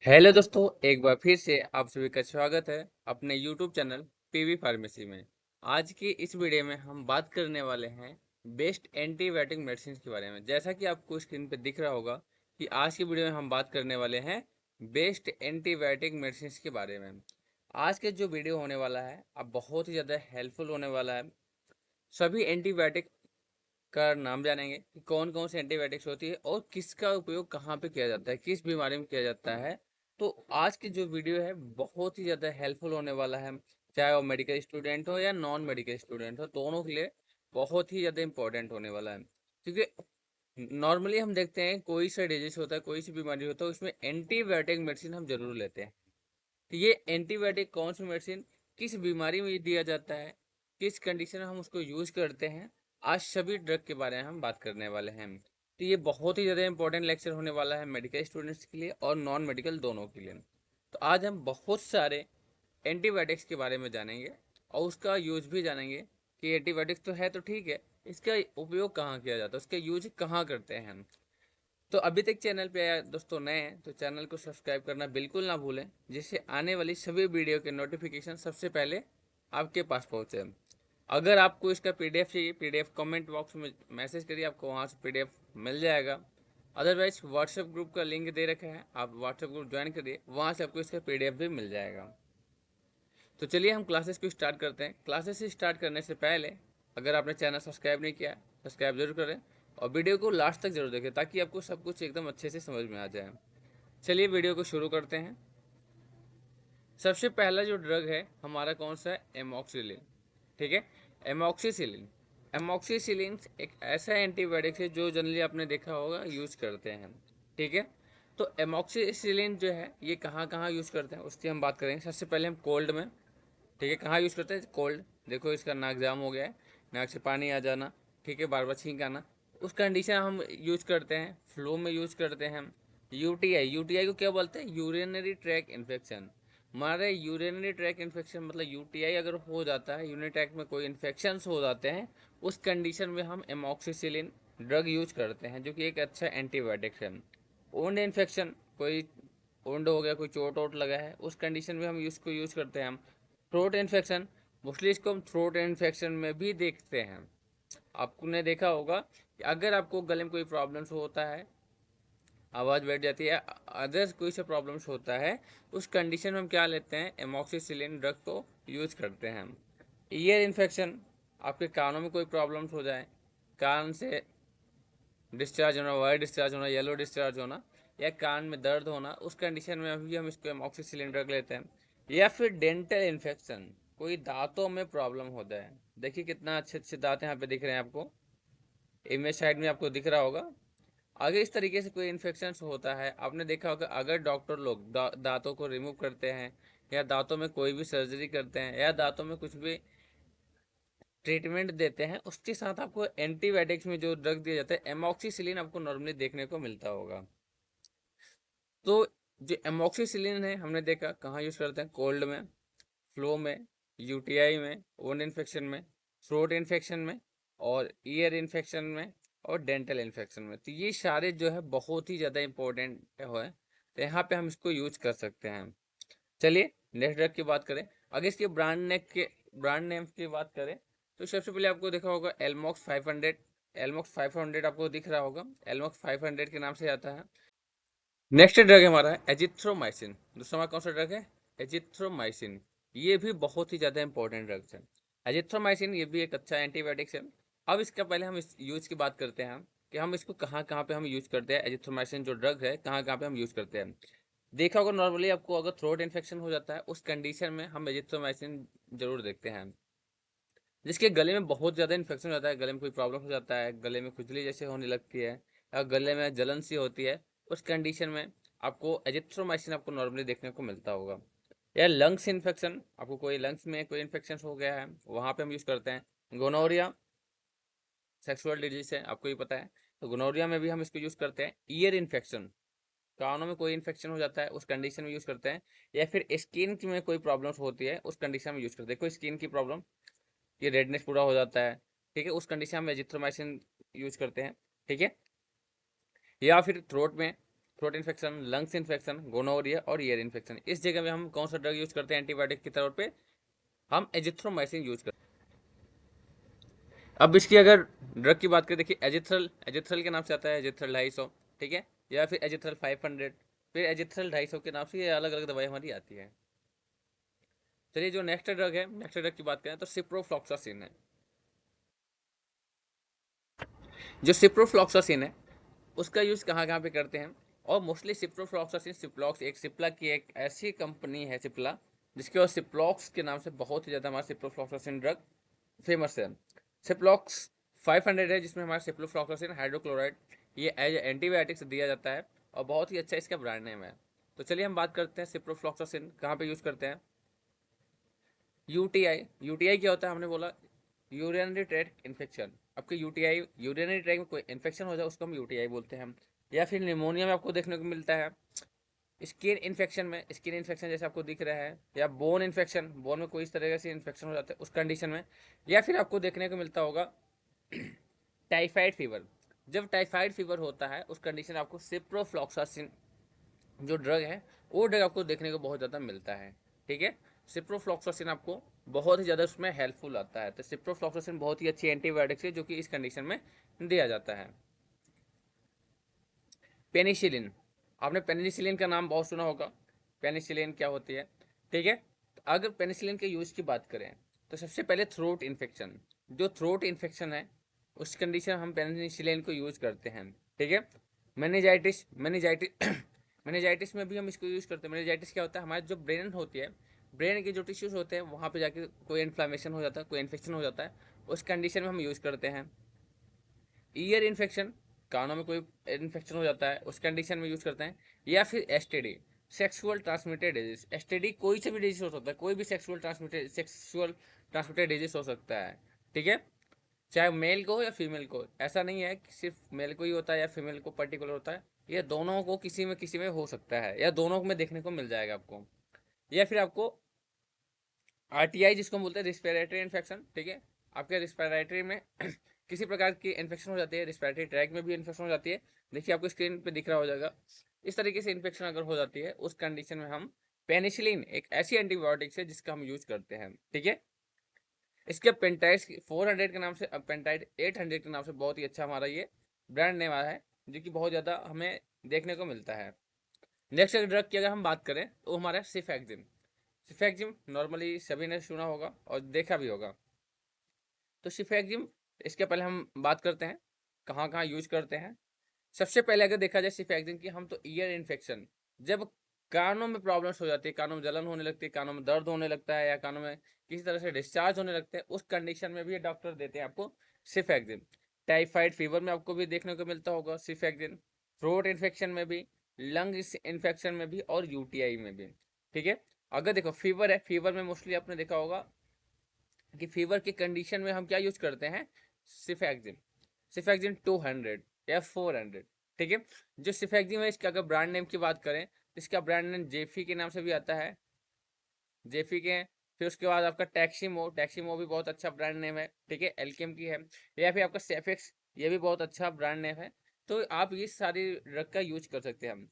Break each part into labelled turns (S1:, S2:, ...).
S1: Hello दोस्तों, एक बार फिर से आप सभी का स्वागत है अपने यूट्यूब चैनल पीवी फार्मेसी में। आज की इस वीडियो में हम बात करने वाले हैं बेस्ट एंटीबायोटिक मेडिसिन के बारे में। जैसा कि आपको स्क्रीन पे दिख रहा होगा कि आज की वीडियो में हम बात करने वाले हैं बेस्ट एंटीबायोटिक मेडिसिन के बारे में। आज के जो वीडियो होने वाला है अब बहुत ही ज़्यादा हेल्पफुल होने वाला है। सभी एंटीबायोटिक का नाम जानेंगे कि कौन कौन सी एंटीबायोटिक्स होती है और किसका उपयोग कहाँ पे किया जाता है, किस बीमारी में किया जाता है। तो आज की जो वीडियो है बहुत ही ज़्यादा हेल्पफुल होने वाला है, चाहे वो मेडिकल स्टूडेंट हो या नॉन मेडिकल स्टूडेंट हो, दोनों के लिए बहुत ही ज़्यादा इंपॉर्टेंट होने वाला है। क्योंकि नॉर्मली हम देखते हैं कोई सा डिजीज होता है, कोई सी बीमारी होता है, उसमें एंटीबायोटिक मेडिसिन हम जरूर लेते हैं। तो ये एंटीबायोटिक कौन सी मेडिसिन किस बीमारी में दिया जाता है, किस कंडीशन में हम उसको यूज करते हैं, आज सभी ड्रग के बारे में हम बात करने वाले हैं। तो ये बहुत ही ज़्यादा इंपॉर्टेंट लेक्चर होने वाला है मेडिकल स्टूडेंट्स के लिए और नॉन मेडिकल दोनों के लिए। तो आज हम बहुत सारे एंटीबायोटिक्स के बारे में जानेंगे और उसका यूज भी जानेंगे कि एंटीबायोटिक्स तो है तो ठीक है, इसका उपयोग कहाँ किया जाता है, उसका यूज कहाँ करते हैं हम। तो अभी तक चैनल पे आया दोस्तों नए हैं तो चैनल को सब्सक्राइब करना बिल्कुल ना भूलें, जिससे आने वाली सभी वीडियो के नोटिफिकेशन सबसे पहले आपके पास पहुंचे। अगर आपको इसका पीडीएफ चाहिए, पीडीएफ कमेंट बॉक्स में मैसेज करिए, आपको वहां से पीडीएफ मिल जाएगा। अदरवाइज व्हाट्सएप ग्रुप का लिंक दे रखा है, आप व्हाट्सएप ग्रुप ज्वाइन करिए, वहां से आपको इसका पीडीएफ भी मिल जाएगा। तो चलिए हम क्लासेस को स्टार्ट करते हैं। क्लासेस स्टार्ट करने से पहले अगर आपने चैनल सब्सक्राइब नहीं किया सब्सक्राइब जरूर करें और वीडियो को लास्ट तक जरूर देखें ताकि आपको सब कुछ एकदम अच्छे से समझ में आ जाए। चलिए वीडियो को शुरू करते हैं। सबसे पहला जो ड्रग है हमारा कौन सा है, एमॉक्सिलिन। ठीक है, एमॉक्सिसिलिन। एमॉक्सिसिलिन एक ऐसा एंटीबायोटिक है जो जनरली आपने देखा होगा यूज करते हैं। ठीक है, तो एमॉक्सिसिलिन जो है ये कहाँ कहाँ यूज करते हैं उसकी हम बात करेंगे। सबसे पहले हम कोल्ड में, ठीक है, कहाँ यूज़ करते हैं, कोल्ड। देखो इसका नाक जाम हो गया है, नाक से पानी आ जाना, ठीक है, बार बार छींक आना, उस कंडीशन हम यूज करते हैं। फ्लू में यूज करते हैं हम। यूटीआई, यूटीआई को क्या बोलते हैं, यूरिनरी ट्रैक इन्फेक्शन। हमारे यूरिनरी ट्रैक इन्फेक्शन मतलब यूटीआई अगर हो जाता है, यूरिनरी ट्रैक में कोई इन्फेक्शन हो जाते हैं, उस कंडीशन में हम एमॉक्सिसिलिन ड्रग यूज करते हैं, जो कि एक अच्छा एंटीबायोटिक है। वुंड इन्फेक्शन, कोई वुंड हो गया, कोई चोट वोट लगा है, उस कंडीशन में हम इसको यूज करते हैं हम। थ्रोट इन्फेक्शन, मोस्टली इसको हम थ्रोट इन्फेक्शन में भी देखते हैं। आपने देखा होगा कि अगर आपको गले में कोई प्रॉब्लम्स होता है, आवाज़ बैठ जाती है, अदर्स कोई सा प्रॉब्लम्स होता है, उस कंडीशन में हम क्या लेते हैं, एमॉक्सिसिलिन ड्रग को यूज करते हैं हम। ईयर इन्फेक्शन, आपके कानों में कोई प्रॉब्लम्स हो जाए, कान से डिस्चार्ज होना, वायर डिस्चार्ज होना, येलो डिस्चार्ज होना, या कान में दर्द होना, उस कंडीशन में भी हम इसको एमॉक्सिसिलिन ड्रग लेते हैं। या फिर डेंटल इन्फेक्शन, कोई दांतों में प्रॉब्लम होता है। देखिए कितना अच्छे अच्छे दांत यहाँ पे दिख रहे हैं आपको, इमेज साइड में आपको दिख रहा होगा। आगे इस तरीके से कोई इन्फेक्शन होता है, आपने देखा होगा अगर डॉक्टर लोग दांतों को रिमूव करते हैं या दांतों में कोई भी सर्जरी करते हैं या दांतों में कुछ भी ट्रीटमेंट देते हैं, उसके साथ आपको एंटीबायोटिक्स में जो ड्रग दिया जाता है एमॉक्सिसिलिन आपको नॉर्मली देखने को मिलता होगा। तो जो एमॉक्सिसिलिन है हमने देखा कहाँ यूज़ करते हैं, कोल्ड में, फ्लू में, यूटीआई में, वुंड इन्फेक्शन में, थ्रोट इन्फेक्शन में, और ईयर इन्फेक्शन में, और डेंटल इन्फेक्शन में। तो ये सारे जो है बहुत ही ज़्यादा इंपॉर्टेंट है, तो यहाँ पे हम इसको यूज कर सकते हैं। चलिए नेक्स्ट ड्रग की बात करें। अगर इसके ब्रांड नेम की बात करें तो सबसे पहले आपको देखा होगा एलमॉक्स 500। एलमॉक्स 500 आपको दिख रहा होगा, एलमॉक्स 500 के नाम से आता है। नेक्स्ट ड्रग है हमारा एजिथ्रोमाइसिन। दूसरा हमारा कौन सा ड्रग है, एजिथ्रोमाइसिन। ये भी बहुत ही ज़्यादा इंपॉर्टेंट ड्रग्स है। एजिथ्रोमाइसिन ये भी एक अच्छा एंटीबायोटिक्स है। अब इसका पहले हम इस यूज की बात करते हैं कि हम इसको कहाँ कहाँ पे हम यूज करते हैं, एजिथ्रोमाइसिन जो ड्रग है कहाँ कहाँ पे हम यूज करते हैं। देखा होगा नॉर्मली आपको अगर थ्रोट इन्फेक्शन हो जाता है उस कंडीशन में हम एजिथ्रोमाइसिन जरूर देखते हैं। जिसके गले में बहुत ज़्यादा इन्फेक्शन हो जाता है, गले में कोई प्रॉब्लम हो जाता है, गले में खुजली जैसे होने लगती है या गले में जलन सी होती है, उस कंडीशन में आपको एजिथ्रोमाइसिन आपको नॉर्मली देखने को मिलता होगा। या लंग्स इन्फेक्शन, आपको कोई लंग्स में कोई इन्फेक्शन हो गया है, वहाँ पे हम यूज़ करते हैं। गोनोरिया सेक्सुअल डिजीज है, आपको ही पता है, तो गोनोरिया में भी हम इसको यूज़ करते हैं। ईयर इन्फेक्शन, कानों में कोई इन्फेक्शन हो जाता है उस कंडीशन में यूज़ करते हैं। या फिर स्किन में कोई प्रॉब्लम्स होती है उस कंडीशन में यूज़ करते हैं। कोई स्किन की प्रॉब्लम, ये रेडनेस पूरा हो जाता है, ठीक है, उस कंडीशन में एजिथ्रोमाइसिन यूज करते हैं। ठीक है, या फिर थ्रोट में throat infection, lungs infection, gonorrhoea और ईयर इन्फेक्शन। इस जगह में हम कौन सा ड्रग यूज करते हैं एंटीबायोटिक के तौर पे? हम एजिथ्रोमाइसिन यूज करते हैं। अब इसकी अगर ड्रग की बात करें, देखिए एजिथ्रल, एजिथ्रल के नाम से आता है एजिथ्रल 250, ठीक है, या फिर एजिथ्रल 500, फिर एजिथ्रल 250 के नाम से ये अलग अलग दवाई हमारी आती है। चलिए जो नेक्स्ट ड्रग है, नेक्स्ट ड्रग की बात करें तो सिप्रोफ्लॉक्सासिन है। जो सिप्रोफ्लॉक्सासिन है उसका यूज़ कहाँ कहाँ पे करते हैं? और मोस्टली सिप्रोफ्लॉक्सासिन, सिप्लॉक्स, एक सिप्ला की एक ऐसी कंपनी है सिप्ला, जिसके बाद सिप्लॉक्स के नाम से बहुत ही ज़्यादा हमारा सिप्रोफ्लॉक्सासिन ड्रग फेमस है। सिप्लॉक्स 500 है, जिसमें हमारा सिप्रोफ्लॉक्सासिन हाइड्रोक्लोराइड ये एज एंटीबायोटिक्स दिया जाता है और बहुत ही अच्छा इसका ब्रांड नेम है। तो चलिए हम बात करते हैं सिप्रोफ्लॉक्सासिन कहाँ पे यूज़ करते हैं। यूटीआई, यूटीआई क्या होता है? हमने बोला यूरिनरी ट्रैक्ट इन्फेक्शन। आपके यूटीआई, यूरिनरी ट्रैक्ट में कोई इन्फेक्शन हो जाए उसको हम यूटीआई बोलते हैं। या फिर निमोनिया में आपको देखने को मिलता है। स्किन इन्फेक्शन में, स्किन इन्फेक्शन जैसे आपको दिख रहा है, या बोन इन्फेक्शन, बोन में कोई इस तरह से इन्फेक्शन हो जाता है उस कंडीशन में, या फिर आपको देखने को मिलता होगा टाइफाइड फीवर। जब टाइफाइड फीवर होता है उस कंडीशन में आपको सिप्रोफ्लॉक्सासिन जो ड्रग है वो ड्रग आपको देखने को बहुत ज़्यादा मिलता है, ठीक है। सिप्रोफ्लॉक्सासिन आपको बहुत ही ज़्यादा उसमें हेल्पफुल आता है। तो सिप्रोफ्लॉक्सासिन बहुत ही अच्छी एंटीबायोटिक्स है जो कि इस कंडीशन में दिया जाता है। पेनिसिलिन, आपने पेनिसिलिन का नाम बहुत सुना होगा। पेनिसिलिन क्या होती है, ठीक है। तो अगर पेनिसिलिन के यूज़ की बात करें तो सबसे पहले थ्रोट इन्फेक्शन, जो थ्रोट इन्फेक्शन है उस कंडीशन हम पेनिसिलिन को यूज़ करते हैं, ठीक है। मेनिजाइटिस, मेनिजाइटिस मेनिजाइटिस में भी हम इसको यूज़ करते हैं। मेनिजाइटिस क्या होता है? हमारे जो ब्रेन होती है, ब्रेन के जो टिश्यूज़ होते हैं वहाँ पे जाके कोई इन्फ्लामेशन हो जाता है, कोई इन्फेक्शन हो जाता है, उस कंडीशन में हम यूज़ करते हैं। ईयर इन्फेक्शन, कानों में कोई इन्फेक्शन हो जाता है उस कंडीशन में यूज़ करते हैं। या फिर STD, sexual transmitted disease. STD कोई से भी डिजीज हो सकता है, कोई भी सेक्सुअल ट्रांसमिटेड डिजीज हो सकता है, ठीक है, चाहे मेल को हो या फीमेल को। ऐसा नहीं है कि सिर्फ मेल को ही होता है या फीमेल को पर्टिकुलर होता है, ये दोनों को किसी में हो सकता है, या दोनों में देखने को मिल जाएगा आपको। या फिर आपको आरटीआई जिसको हम बोलते हैं रिस्पिरेटरी इन्फेक्शन, ठीक है, आपके रिस्पिरेटरी में किसी प्रकार की इन्फेक्शन हो जाती है, रिस्पिरेटरी ट्रैक में भी इन्फेक्शन हो जाती है, देखिए आपको स्क्रीन पे दिख रहा हो जाएगा। इस तरीके से इन्फेक्शन अगर हो जाती है उस कंडीशन में हम पेनिसिलिन एक ऐसी एंटीबायोटिक्स है जिसका हम यूज करते हैं, ठीक है। इसके पेंटाइड 400 के नाम से, पेंटाइड 800 के नाम से बहुत ही अच्छा हमारा ये ब्रांड नेम आया है, जो कि बहुत ज़्यादा हमें देखने को मिलता है। नेक्स्ट ड्रग की अगर हम बात करें तो हमारा सिफेक्जिम। सिफेक्जिम नॉर्मली सभी ने सुना होगा और देखा भी होगा। तो सिफेक्जिम, इसके पहले हम बात करते हैं कहाँ कहाँ यूज करते हैं। सबसे पहले अगर देखा जाए सिफेक्जिम की, हम तो ईयर इन्फेक्शन, जब कानों में प्रॉब्लम्स हो जाती है, कानों में जलन होने लगती है, कानों में दर्द होने लगता है, या कानों में किसी तरह से डिस्चार्ज होने लगते हैं, उस कंडीशन में भी ये डॉक्टर देते हैं आपको सिफेक्जिम। टाइफाइड फीवर में आपको भी देखने को मिलता होगा सिफेक्जिम, थ्रोट इन्फेक्शन में भी, लंग इन्फेक्शन में भी, और यूटीआई में भी, ठीक है। अगर देखो फीवर है, फीवर में मोस्टली आपने देखा होगा कि फीवर की कंडीशन में हम क्या यूज करते हैं? सिफेक्जिम। सिफेक्जिम 200 या 400, ठीक है। जो सिफेक्जिम है इसका अगर ब्रांड नेम की बात करें तो इसका ब्रांड नेम जेफी के नाम से भी आता है, जेफी के। फिर उसके बाद आपका टैक्सीमो, टैक्सीमो भी बहुत अच्छा ब्रांड नेम है, ठीक है, एल्केम की है। या फिर आपका सेफेक्स, ये भी बहुत अच्छा ब्रांड नेम है। तो आप ये सारी ड्रग का यूज कर सकते हैं हम।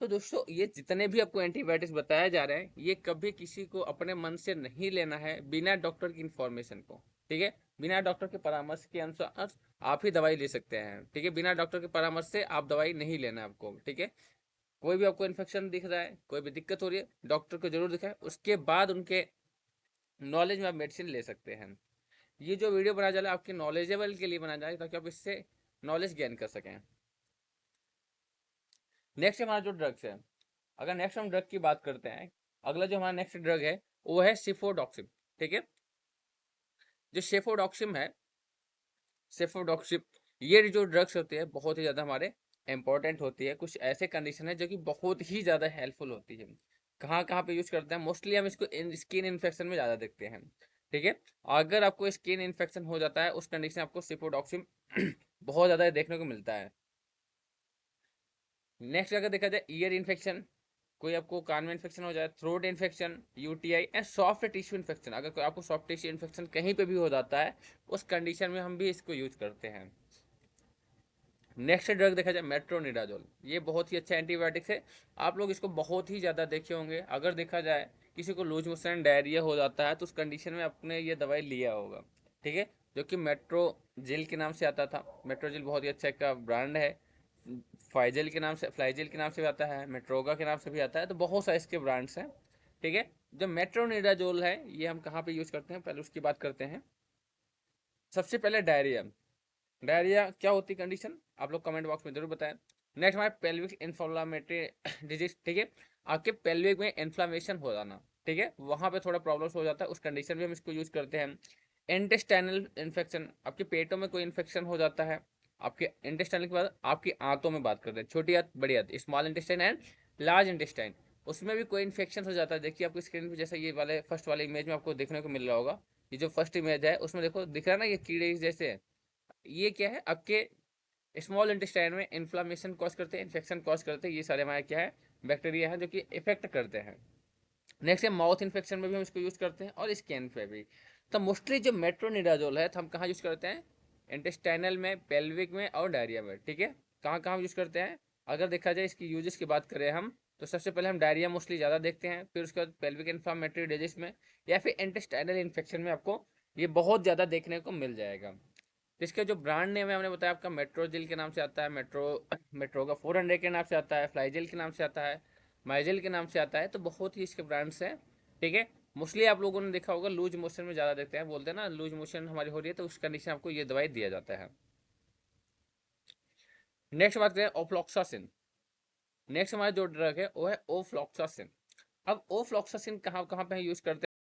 S1: तो दोस्तों ये जितने भी आपको एंटीबायोटिक्स बताया जा रहे हैं ये कभी किसी को अपने मन से नहीं लेना है, बिना डॉक्टर की इन्फॉर्मेशन को, ठीक है। बिना डॉक्टर के परामर्श के अनुसार आप ही दवाई ले सकते हैं, ठीक है। बिना डॉक्टर के परामर्श से आप दवाई नहीं लेना है आपको, ठीक है। कोई भी आपको इन्फेक्शन दिख रहा है, कोई भी दिक्कत हो रही है, डॉक्टर को जरूर दिखाएं, उसके बाद उनके नॉलेज में आप मेडिसिन ले सकते हैं। ये जो वीडियो बनाया जा रहा है आपके नॉलेजेबल के लिए बनाया जाए ताकि आप इससे नॉलेज गेन कर सकें। नेक्स्ट हमारा जो ड्रग्स है, अगर नेक्स्ट हम ड्रग की बात करते हैं, अगला जो हमारा नेक्स्ट ड्रग है वो है सिफोडॉक्सिम, ठीक है। जो सेफोडॉक्सिम है, सेफोडॉक्सिम, ये जो ड्रग्स होती है बहुत ही ज़्यादा हमारे इंपॉर्टेंट होती है। कुछ ऐसे कंडीशन है जो कि बहुत ही ज़्यादा हेल्पफुल होती है। कहाँ कहाँ पे यूज करते हैं? मोस्टली हम इसको स्किन इन्फेक्शन में ज़्यादा देखते हैं, ठीक है। अगर आपको स्किन इन्फेक्शन हो जाता है उस कंडीशन आपको सिफोडॉक्सिम बहुत ज़्यादा देखने को मिलता है। नेक्स्ट अगर देखा जाए ईयर इन्फेक्शन, कोई आपको कान में इन्फेक्शन हो जाए, throat infection, UTI and soft tissue infection, अगर कोई आपको सॉफ्ट टिश्यू इन्फेक्शन कहीं पे भी हो जाता है उस कंडीशन में हम भी इसको यूज करते हैं। नेक्स्ट ड्रग देखा जाए मेट्रोनिडाजोल, ये बहुत ही अच्छा एंटीबायोटिक्स है। आप लोग इसको बहुत ही ज़्यादा देखे होंगे। अगर देखा जाए किसी को लूज मोशन डायरिया हो जाता है तो उस कंडीशन में आपने ये दवाई लिया होगा, ठीक है, जो कि मेट्रोजिल के नाम से आता था। मेट्रोजिल बहुत ही अच्छा एक ब्रांड है। फ्लाइजेल के नाम से भी आता है, मेट्रोगा के नाम से भी आता है, तो बहुत सारे इसके ब्रांड्स हैं, ठीक है। जो मेट्रोनिडाजोल है ये हम कहाँ पे यूज़ करते हैं, पहले उसकी बात करते हैं। सबसे पहले डायरिया। डायरिया क्या होती है कंडीशन, आप लोग कमेंट बॉक्स में जरूर बताएं। नेक्स्ट हमारे पेल्विक इन्फ्लामेटरी डिजीज, ठीक है, आपके पेल्विक में इन्फ्लामेशन हो जाना, ठीक है, वहाँ पे थोड़ा प्रॉब्लम्स हो जाता है, उस कंडीशन में हम इसको यूज़ करते हैं। इंटेस्टाइनल इन्फेक्शन, आपके पेटों में कोई इन्फेक्शन हो जाता है। आपके इंटेस्टाइनल के बाद आपकी आंतों में बात करते हैं, छोटी आंत बड़ी आंत, small intestine and large intestine, उसमें भी कोई इन्फेक्शन हो जाता है। देखिए आपकी स्क्रीन पे जैसा ये वाले फर्स्ट वाले इमेज में आपको देखने को मिल रहा होगा, ये जो फर्स्ट इमेज है उसमें देखो दिख रहा है ना, ये कीड़े जैसे है। ये क्या है, आपके स्मॉल इंटेस्टाइन में इन्फ्लामेशन कॉज करते हैं, इन्फेक्शन कॉज करते हैं, ये सारे हमारे क्या है, बैक्टीरिया है जो कि इफेक्ट करते हैं। नेक्स्ट है माउथ इन्फेक्शन में भी हम इसको यूज़ करते हैं और स्किन पे भी। तो मोस्टली जो मेट्रोनिडाजोल है तो हम कहाँ यूज़ करते हैं, इंटेस्टाइनल में, पेल्विक में और डायरिया में, ठीक है। कहाँ कहाँ यूज़ करते हैं, अगर देखा जाए इसकी यूजेस की बात करें हम, तो सबसे पहले हम डायरिया मोस्टली ज़्यादा देखते हैं, फिर उसके बाद पेल्विक इन्फ्लामेटरी डिजीज में या फिर इंटेस्टाइनल इन्फेक्शन में आपको ये बहुत ज़्यादा देखने को मिल जाएगा। तो इसका जो ब्रांड नेम है हमने बताया आपका मेट्रोजिल के नाम से आता है, मेट्रोगा 400 के नाम से आता है, फ्लाइजिल के नाम से आता है, माइजिल के नाम से आता है, तो बहुत ही इसके ब्रांड्स हैं, ठीक है। मोस्टली आप लोगों ने देखा होगा लूज मोशन में ज़्यादा देखते हैं, बोलते हैं ना लूज मोशन हमारी हो रही है तो उस कंडीशन आपको ये दवाई दिया जाता है। नेक्स्ट बात करें ओफ्लॉक्सासिन। नेक्स्ट हमारा जो ड्रग है वो है ओफ्लॉक्सासिन। अब ओफ्लॉक्सासिन कहाँ कहाँ पे यूज़ करते हैं,